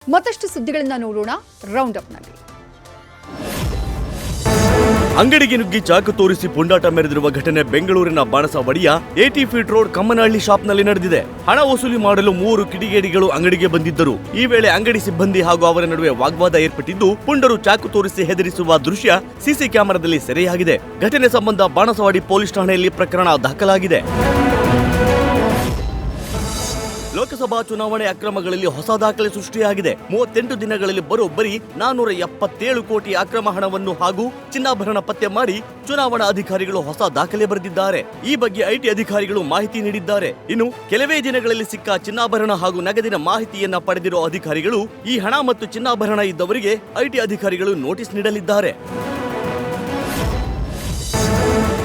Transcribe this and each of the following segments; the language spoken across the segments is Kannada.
ಮತ್ತಷ್ಟು ಸುದ್ದಿಗಳನ್ನ ನೋಡೋಣ ರೌಂಡ್ ಅಪ್ನಲ್ಲಿ. ಅಂಗಡಿಗೆ ನುಗ್ಗಿ ಚಾಕು ತೋರಿಸಿ ಪುಂಡಾಟ ಮೆರೆದಿರುವ ಘಟನೆ ಬೆಂಗಳೂರಿನ ಬಾಣಸವಾಡಿಯ 80 ಫೀಟ್ ರೋಡ್ ಕಮ್ಮನಹಳ್ಳಿ ಶಾಪ್ನಲ್ಲಿ ನಡೆದಿದೆ. ಹಣ ವಸೂಲಿ ಮಾಡಲು 3 ಕಿಡಿಗೇಡಿಗಳು ಅಂಗಡಿಗೆ ಬಂದಿದ್ದರು. ಈ ವೇಳೆ ಅಂಗಡಿ ಸಿಬ್ಬಂದಿ ಹಾಗೂ ಅವರ ನಡುವೆ ವಾಗ್ವಾದ ಏರ್ಪಟ್ಟಿದ್ದು, ಪುಂಡರು ಚಾಕು ತೋರಿಸಿ ಹೆದರಿಸುವ ದೃಶ್ಯ ಸಿಸಿ ಕ್ಯಾಮೆರಾದಲ್ಲಿ ಸೆರೆಯಾಗಿದೆ. ಘಟನೆ ಸಂಬಂಧ ಬಾಣಸವಾಡಿ ಪೊಲೀಸ್ ಠಾಣೆಯಲ್ಲಿ ಪ್ರಕರಣ ದಾಖಲಾಗಿದೆ. ಲೋಕಸಭಾ ಚುನಾವಣೆ ಅಕ್ರಮಗಳಲ್ಲಿ ಹೊಸ ದಾಖಲೆ ಸೃಷ್ಟಿಯಾಗಿದೆ. 38 ದಿನಗಳಲ್ಲಿ ಬರೋಬ್ಬರಿ 477 ಕೋಟಿ ಅಕ್ರಮ ಹಣವನ್ನು ಹಾಗೂ ಚಿನ್ನಾಭರಣ ಪತ್ತೆ ಮಾಡಿ ಚುನಾವಣಾ ಅಧಿಕಾರಿಗಳು ಹೊಸ ದಾಖಲೆ ಬರೆದಿದ್ದಾರೆ. ಈ ಬಗ್ಗೆ ಐಟಿ ಅಧಿಕಾರಿಗಳು ಮಾಹಿತಿ ನೀಡಿದ್ದಾರೆ. ಇನ್ನು ಕೆಲವೇ ದಿನಗಳಲ್ಲಿ ಸಿಕ್ಕ ಚಿನ್ನಾಭರಣ ಹಾಗೂ ನಗದಿನ ಮಾಹಿತಿಯನ್ನ ಪಡೆದಿರುವ ಅಧಿಕಾರಿಗಳು ಈ ಹಣ ಮತ್ತು ಚಿನ್ನಾಭರಣ ಇದ್ದವರಿಗೆ ಐಟಿ ಅಧಿಕಾರಿಗಳು ನೋಟಿಸ್ ನೀಡಲಿದ್ದಾರೆ.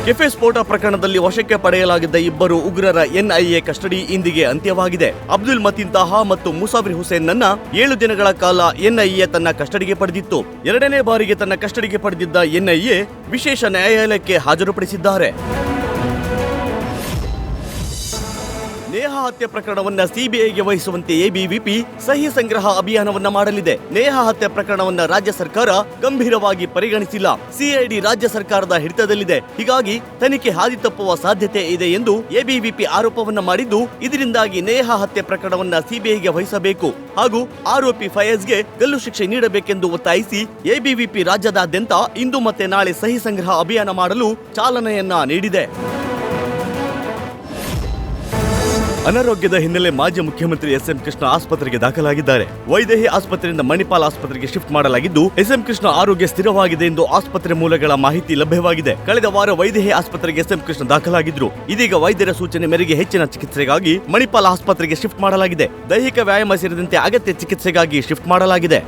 ಕೆಫೆ ಸ್ಫೋಟ ಪ್ರಕರಣದಲ್ಲಿ ವಶಕ್ಕೆ ಪಡೆಯಲಾಗಿದ್ದ ಇಬ್ಬರು ಉಗ್ರರ ಎನ್ಐಎ ಕಸ್ಟಡಿ ಇಂದಿಗೆ ಅಂತ್ಯವಾಗಿದೆ. ಅಬ್ದುಲ್ ಮತೀನ್ ತಾಹಾ ಮತ್ತು ಮುಸಾಫಿರ್ ಹುಸೇನ್ ನನ್ನ 7 ದಿನಗಳ ಕಾಲ ಎನ್ಐಎ ತನ್ನ ಕಸ್ಟಡಿಗೆ ಪಡೆದಿತ್ತು. 2ನೇ ಬಾರಿಗೆ ತನ್ನ ಕಸ್ಟಡಿಗೆ ಪಡೆದಿದ್ದ ಎನ್ಐಎ ವಿಶೇಷ ನ್ಯಾಯಾಲಯಕ್ಕೆ ಹಾಜರುಪಡಿಸಿದ್ದಾರೆ. ನೇಹಾ ಹತ್ಯೆ ಪ್ರಕರಣವನ್ನ ಸಿಬಿಐಗೆ ವಹಿಸುವಂತೆ ಎಬಿವಿಪಿ ಸಹಿ ಸಂಗ್ರಹ ಅಭಿಯಾನವನ್ನ ಮಾಡಲಿದೆ. ನೇಹಾ ಹತ್ಯೆ ಪ್ರಕರಣವನ್ನ ರಾಜ್ಯ ಸರ್ಕಾರ ಗಂಭೀರವಾಗಿ ಪರಿಗಣಿಸಿಲ್ಲ. ಸಿಐಡಿ ರಾಜ್ಯ ಸರ್ಕಾರದ ಹಿಡಿತದಲ್ಲಿದೆ. ಹೀಗಾಗಿ ತನಿಖೆ ಹಾದಿ ತಪ್ಪುವ ಸಾಧ್ಯತೆ ಇದೆ ಎಂದು ಎಬಿವಿಪಿ ಆರೋಪವನ್ನ ಮಾಡಿದ್ದು, ಇದರಿಂದಾಗಿ ನೇಹಾ ಹತ್ಯೆ ಪ್ರಕರಣವನ್ನ ಸಿಬಿಐಗೆ ವಹಿಸಬೇಕು ಹಾಗೂ ಆರೋಪಿ ಫಯಾಜ್ಗೆ ಗಲ್ಲು ಶಿಕ್ಷೆ ನೀಡಬೇಕೆಂದು ಒತ್ತಾಯಿಸಿ ಎಬಿವಿಪಿ ರಾಜ್ಯದಾದ್ಯಂತ ಇಂದು ಮತ್ತೆ ನಾಳೆ ಸಹಿ ಸಂಗ್ರಹ ಅಭಿಯಾನ ಮಾಡಲು ಚಾಲನೆಯನ್ನ ನೀಡಿದೆ. ಅನಾರೋಗ್ಯದ ಹಿನ್ನೆಲೆ ಮಾಜಿ ಮುಖ್ಯಮಂತ್ರಿ ಎಸ್ಎಂ ಕೃಷ್ಣ ಆಸ್ಪತ್ರೆಗೆ ದಾಖಲಾಗಿದ್ದಾರೆ. ವೈದೇಹಿ ಆಸ್ಪತ್ರೆಯಿಂದ ಮಣಿಪಾಲ್ ಆಸ್ಪತ್ರೆಗೆ ಶಿಫ್ಟ್ ಮಾಡಲಾಗಿದ್ದು, ಎಸ್ಎಂ ಕೃಷ್ಣ ಆರೋಗ್ಯ ಸ್ಥಿರವಾಗಿದೆ ಎಂದು ಆಸ್ಪತ್ರೆ ಮೂಲಗಳ ಮಾಹಿತಿ ಲಭ್ಯವಾಗಿದೆ. ಕಳೆದ ವಾರ ವೈದೇಹಿ ಆಸ್ಪತ್ರೆಗೆ ಎಸ್ಎಂ ಕೃಷ್ಣ ದಾಖಲಾಗಿದ್ರು. ಇದೀಗ ವೈದ್ಯರ ಸೂಚನೆ ಮೇರೆಗೆ ಹೆಚ್ಚಿನ ಚಿಕಿತ್ಸೆಗಾಗಿ ಮಣಿಪಾಲ್ ಆಸ್ಪತ್ರೆಗೆ ಶಿಫ್ಟ್ ಮಾಡಲಾಗಿದೆ. ದೈಹಿಕ ವ್ಯಾಯಾಮ ಸೇರಿದಂತೆ ಅಗತ್ಯ ಚಿಕಿತ್ಸೆಗಾಗಿ ಶಿಫ್ಟ್ ಮಾಡಲಾಗಿದೆ.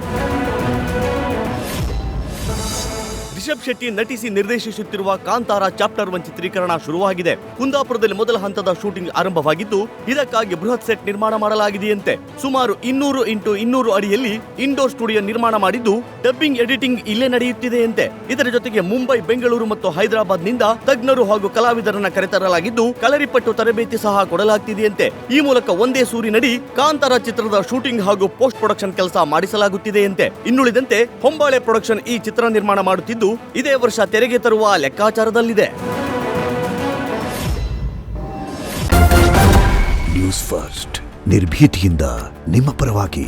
ರಿಷಬ್ ಶೆಟ್ಟಿ ನಟಿಸಿ ನಿರ್ದೇಶಿಸುತ್ತಿರುವ ಕಾಂತಾರ ಚಾಪ್ಟರ್ 1 ಚಿತ್ರೀಕರಣ ಶುರುವಾಗಿದೆ. ಕುಂದಾಪುರದಲ್ಲಿ ಮೊದಲ ಹಂತದ ಶೂಟಿಂಗ್ ಆರಂಭವಾಗಿದ್ದು, ಇದಕ್ಕಾಗಿ ಬೃಹತ್ ಸೆಟ್ ನಿರ್ಮಾಣ ಮಾಡಲಾಗಿದೆಯಂತೆ. ಸುಮಾರು 200 x 200 ಅಡಿಯಲ್ಲಿ ಇಂಡೋರ್ ಸ್ಟುಡಿಯೋ ನಿರ್ಮಾಣ ಮಾಡಿದ್ದು, ಡಬ್ಬಿಂಗ್ ಎಡಿಟಿಂಗ್ ಇಲ್ಲೇ ನಡೆಯುತ್ತಿದೆಯಂತೆ. ಇದರ ಜೊತೆಗೆ ಮುಂಬೈ, ಬೆಂಗಳೂರು ಮತ್ತು ಹೈದರಾಬಾದ್ ನಿಂದ ತಜ್ಞರು ಹಾಗೂ ಕಲಾವಿದರನ್ನ ಕರೆತರಲಾಗಿದ್ದು, ಕಲರಿಪಟ್ಟು ತರಬೇತಿ ಸಹ ಕೊಡಲಾಗ್ತಿದೆಯಂತೆ. ಈ ಮೂಲಕ ಒಂದೇ ಸೂರಿನಡಿ ಕಾಂತಾರ ಚಿತ್ರದ ಶೂಟಿಂಗ್ ಹಾಗೂ ಪೋಸ್ಟ್ ಪ್ರೊಡಕ್ಷನ್ ಕೆಲಸ ಮಾಡಿಸಲಾಗುತ್ತಿದೆಯಂತೆ. ಇನ್ನುಳಿದಂತೆ ಹೊಂಬಾಳೆ ಪ್ರೊಡಕ್ಷನ್ ಈ ಚಿತ್ರ ನಿರ್ಮಾಣ ಮಾಡುತ್ತಿದ್ದು, ಇದೇ ವರ್ಷ ತೆರೆಗೆ ತರುವ ಲೆಕ್ಕಾಚಾರದಲ್ಲಿದೆ. ನ್ಯೂಸ್ ಫಸ್ಟ್ ನಿರ್ಭೀತಿಯಿಂದ ನಿಮ್ಮ ಪರವಾಗಿ.